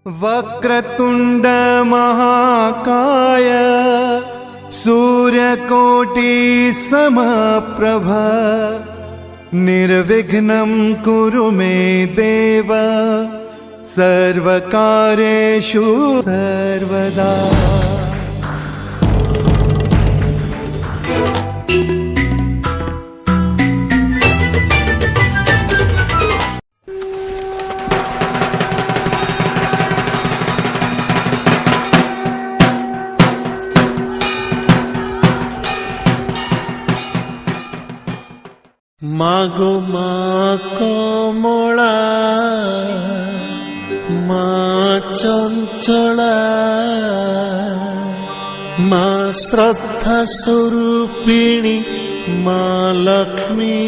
वक्रतुंड महाकाय सूर्यकोटि समप्रभ निर्विघ्नं कुरु मे देव सर्वकार्येषु सर्वदा। मागो माँ कमला माँ चंचला माँ श्रद्धा स्वरूपिणी माँ लक्ष्मी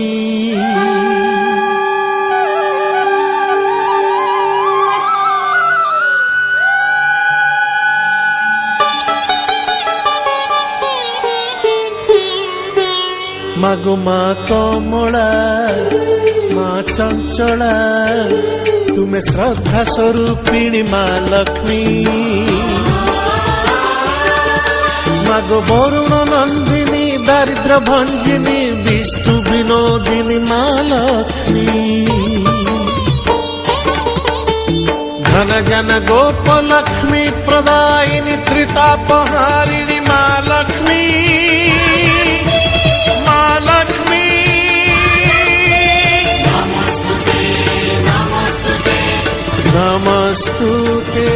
मागो माँ कमला माँ चंचला तुम्हें श्रद्धा स्वरूपिणी माँ लक्ष्मी मागो वरुण नंदिनी दारिद्र भंजिनी विष्णु विनोदिनी माँ लक्ष्मी घन जन गोप लक्ष्मी प्रदायिनी त्रितापहारिणी माँ लक्ष्मी नमस्तुते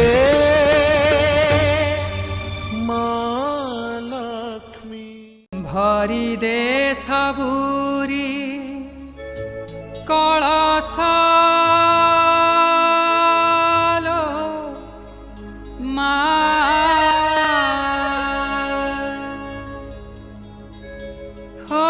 माँ लक्ष्मी। भरी दे सबुरी कलशालो माँ हो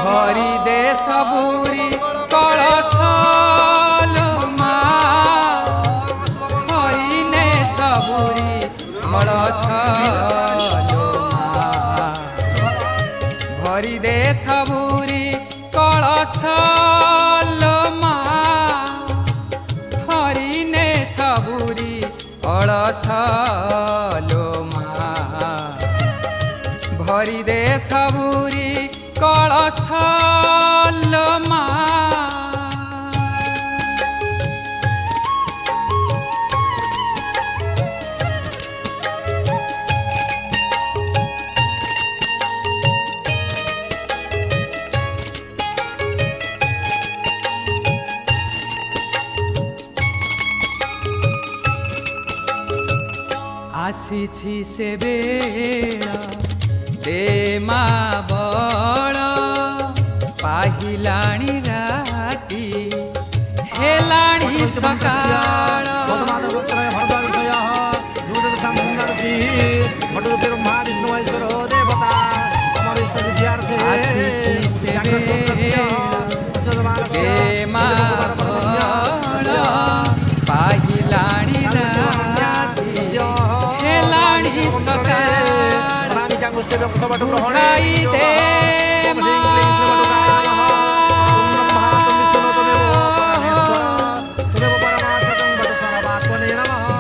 भरी दे सबुरी कलशालो माँ भरी ने सबुरी कलशालो माँ भरी दे सबुरी कलशालो माँ भरी ने सबुरी कलशालो माँ भरी दे सबुरी कलशालो माँ। आसीछि से बेला दे माँ बड़ पाहिलाणी राती हेलाणी सकाळ आसीछि से बेला दे माँ बड़ पाहिलाणी राती हेलाणी सकाळ बुझाई दे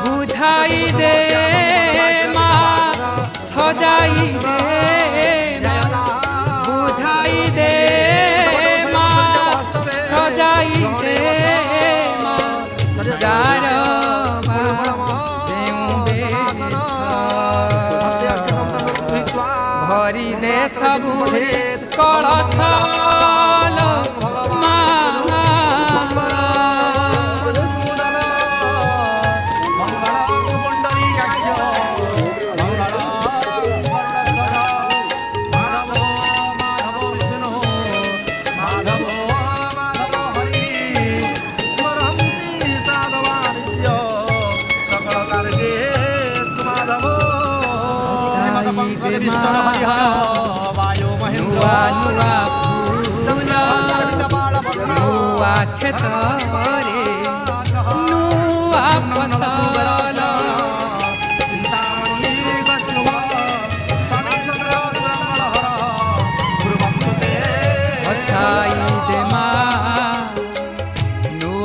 बुझाई दे माँ सजाई दे बुझाई दे माँ सजाई दे माँ जार भरी दे सबुरी कलशालो माँ नुआ नुआ फूल नुआ खेतरे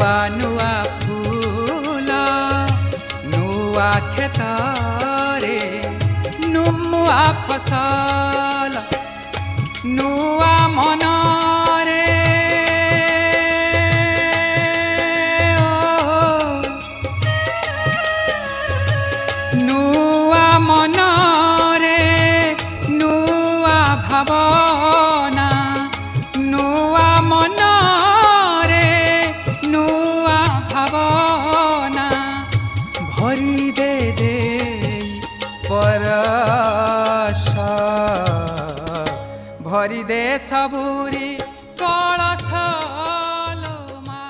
ନୂଆ ନୂଆ ଫୁଲ ନୂଆ କ୍ଷେତରେ ନୂଆ ଫସଲ ନୂଆ ମନରେ ନୂଆ ମନରେ ନୂଆ ଭାବନା ନୂଆ ମନରେ ନୂଆ ଭାବନା ଭରି ଦେ ପରଶ ଭରି ଦେ ସବୁରି କଳସ ଲୋ ମା।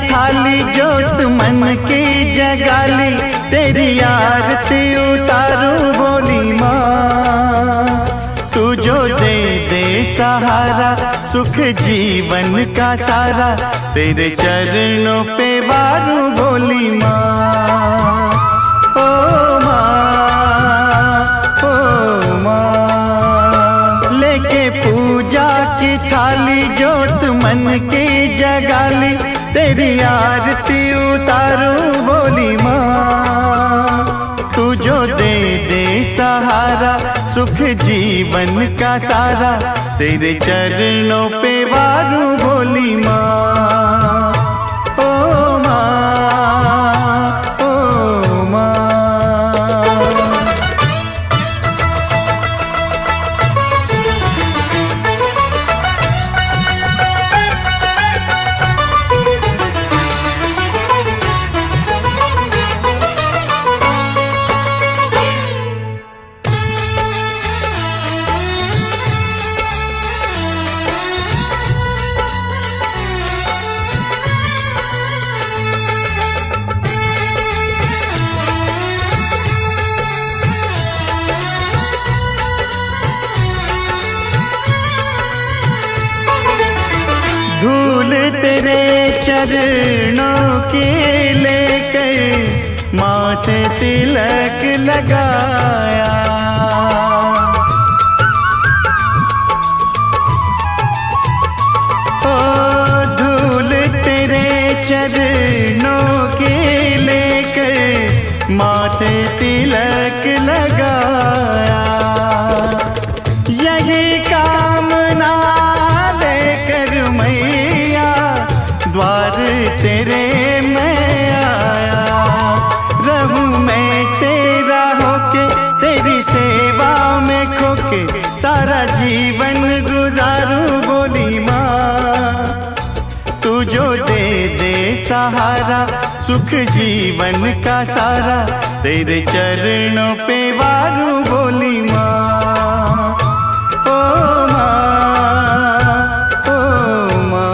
थाली जोत मन की जगाली, तेरी आरती उतारूं भोली माँ। तू जो दे दे सहारा, सुख जीवन का सारा, तेरे चरणों पे वारूं भोली माँ। ओ माँ, ओ माँ, लेके पूजा की थाली जोत मन की जगाली, तेरी आरती उतारूं भोली माँ। तू जो दे दे सहारा, सुख जीवन का सारा, तेरे चरणों पे वारूं भोली माँ। ओ माँ, ओ माँ। धूल तेरे चरणों की लेकर माथे तिलक लगाया। ओ धूल तेरे चरणों की लेकर माथे तिलक लगाया। यही कामना लेकर मैया द्वार तेरे मैं आया। रहूं मैं तेरा होके, तेरी सेवा में खोके, सारा जीवन गुजारूं भोली माँ। तू जो दे दे सहारा, सुख जीवन का सारा, तेरे चरणों पे वारूं भोली माँ। ओ माँ, ओ माँ।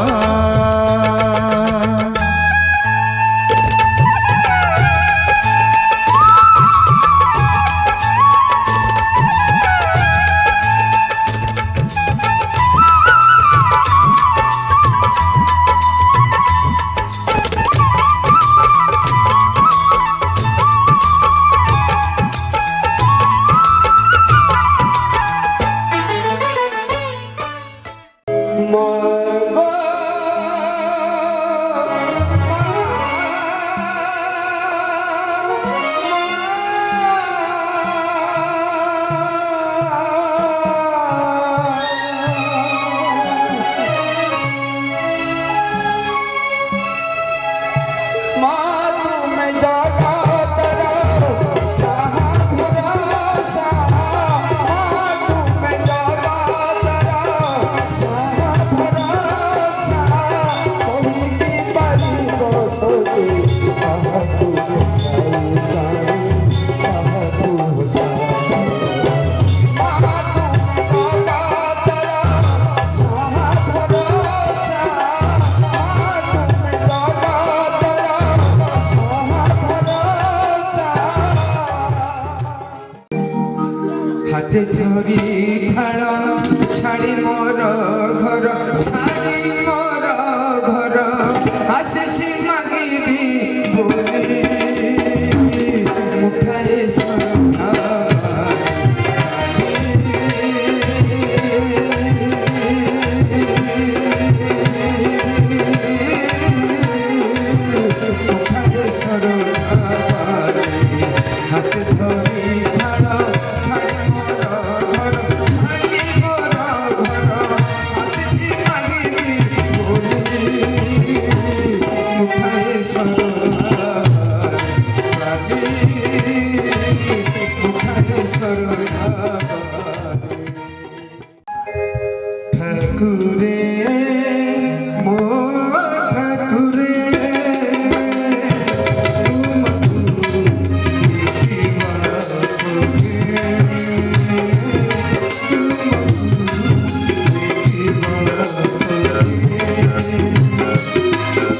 হাতে ধরি ছাড় ছাড়ি মোর ঘর, ছাড়ি মোর ঘর, আসিছি মাগিবি বলি মুঠায়ে সোনা। মুঠায়ে সোনা হাতে ধরি ছাড় ছাড়ি মোর ঘর, ছাড়ি মোর ঘর, আসিছি মাগিবি বলি মুঠায়ে সোনা। ঠাকুরে মো ঠাকুরে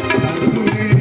ঠাকুরে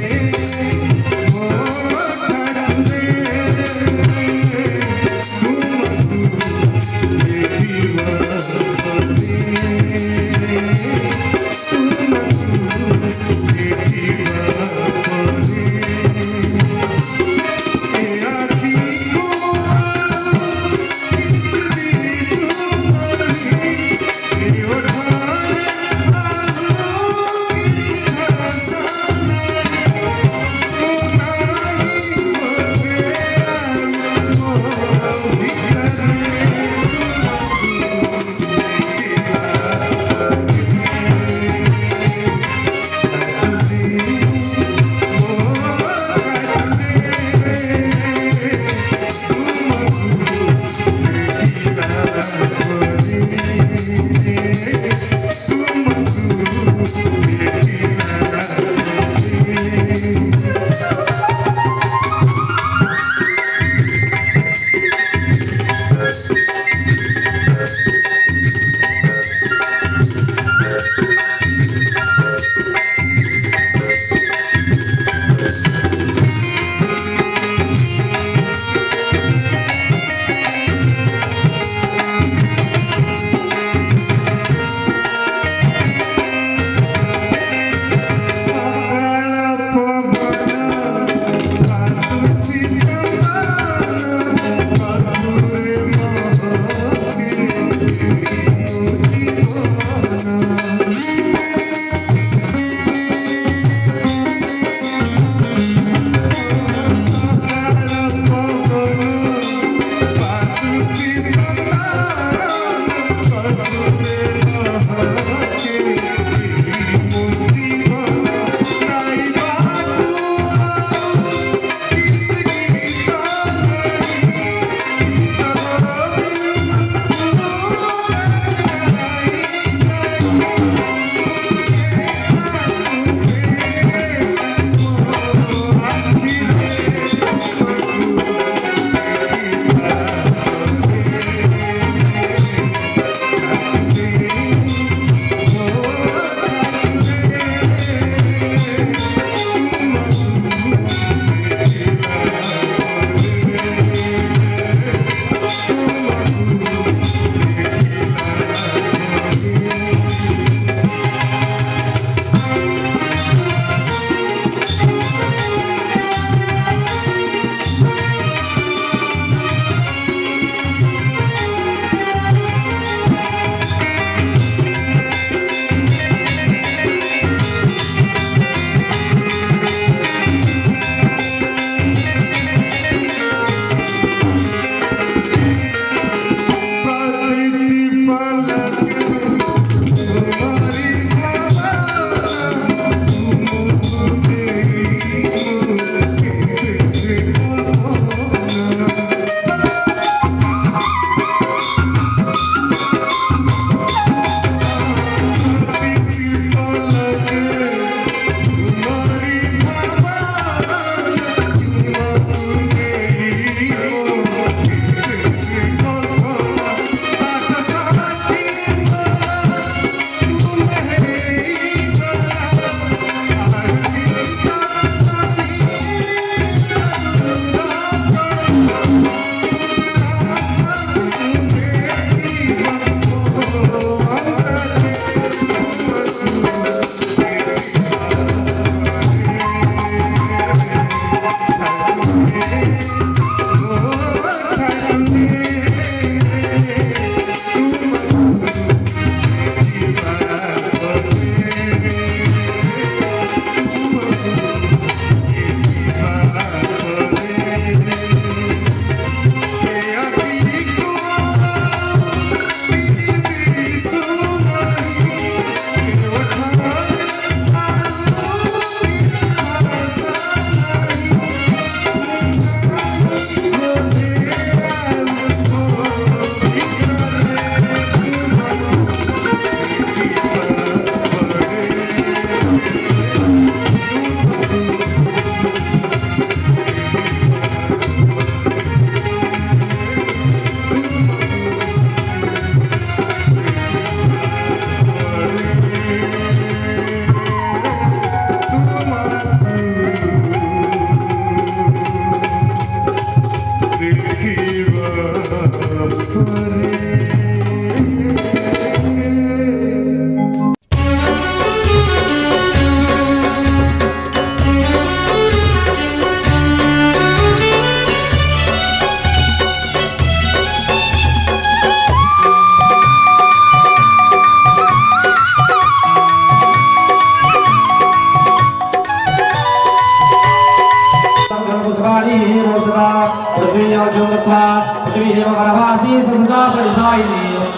नमस्ते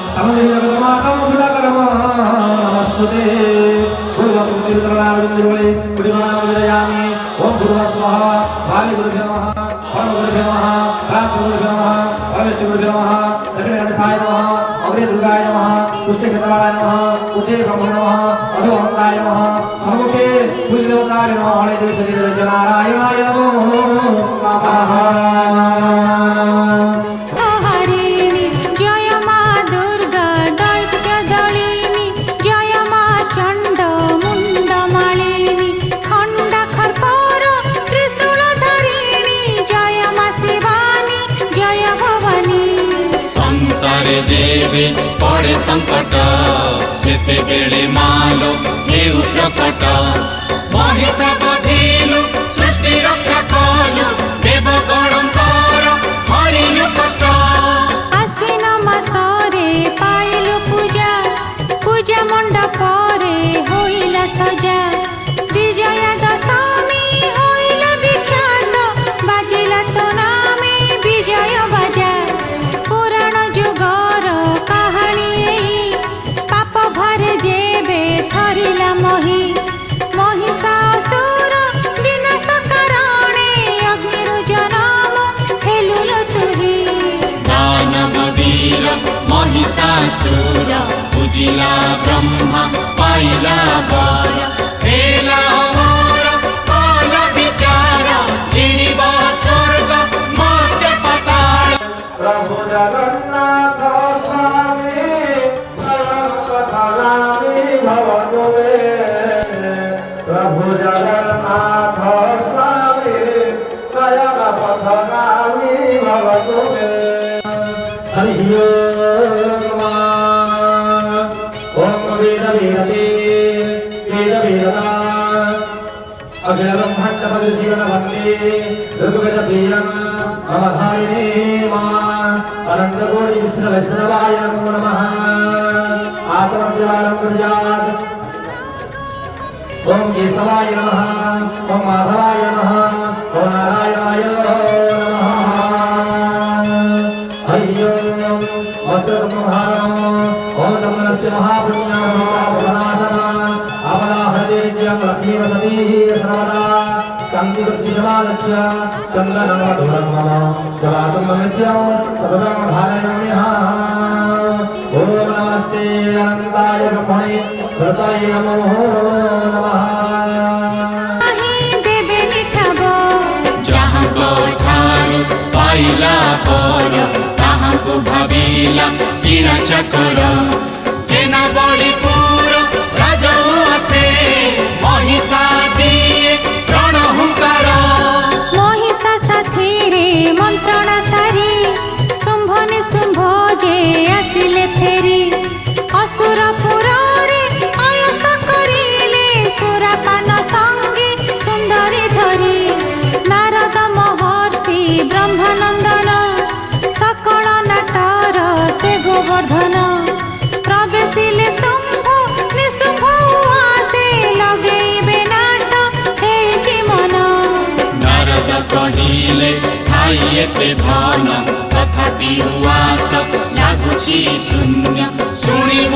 ओम गुरुवास्वः भाली गुरुभ्यो नमः फल गुरुभ्यो नमः प्राप्त गुरुभ्यो नमः परमेश्वर गुरुभ्यो नमः दक्षिण गणेशाय नमः अग्रे दुर्गाय नमः पुष्टे क्षेत्रवालाय नमः उदे ब्रह्मणे नमः अधो अहंकाय नमः सम्मुखे पूज्यदेवताय नमः हरे देव श्री नारायणाय नमो नमः। हरिणी जय मा दुर्गा दैत्य दलिनी जय मा चंड मुंड मालिनी खंड खरपर त्रिशूल धरिणी जय मा शिवानी जय भवानी। संसारे जेबे पड़े संकट सेते बेले मालो हेउ प्रकट महिषा बधिलु सृष्टि रक्षा कलु देवगणंकर हरिलु कष्ट। आश्विन मासरे पाइलु पूजा पूजा मंडपरे होइला सजा विजया दशमी होइला विख्यात बाजिला तो नामे विजय बाजा। पुराण जुगर कहानी एही पाप भरे जेबे थरिला मोहि महिषासुर विनाश करणे अग्निरु जनम हेलुलो तुही। दानव वीर महिषासुर पूजिला ब्रह्मा पाइला वर हेला मोर काल विचार जिणिब स्वर्ग मर्त्य पाताल। प्रभु जगन्नाथ स्वामी कथागामी भवतु मे प्रभु जगन्नाथ स्वामी स्वयं पथगामी भवतु मे। हरि ओम वेद वेदते वेद वेदता अखिल ब्रह्मांड पदशीलन वन्दे ऋग्वेद प्रियं अवधारिणे मां अनंत कोटि विष्णु वैष्णवाय नमो नमः। आत्मज्ञानं कुर्यात् ओम केशवाय नमः ओम माधवाय नमः ओम नारायणाय नमः। हरि ओम वस्त्रसंहारम् ओम समनस्य महापुण्यनाशनम् अपराहृदेव्यं लक्ष्मी वसति सर्वदा कान्तिवृत्तिसमालक्ष्य चन्दनमधुरं मम जलाचम्बमित्यं सर्वं धारयाम्यः। ॐ नमस्ते अनन्ताय ब्रह्मणे कृताय नमो नमः। देवे निठब जहाँ ठारू पाइला पर ताहांकु भाविला किणा चकर जेना बड़ी पुर राजौ आसे महिषा दिए रण हुंकार। महिषा साथीरे मंत्रणा सारी शुंभ निशुंभ जे आसिले फेरी असुरपुरे आयस करिले सुरापान संगी सुंदरी धरी। नारद महर्षि ब्रह्मानंदन सकल नाटर से गोवर्धन प्रवेशिले शुंभ निशुंभ आसे लगेइबे नाट हेछि मन। नारद कहिले थाई एते धन तथापि उवास लागुची शून्य शुणिब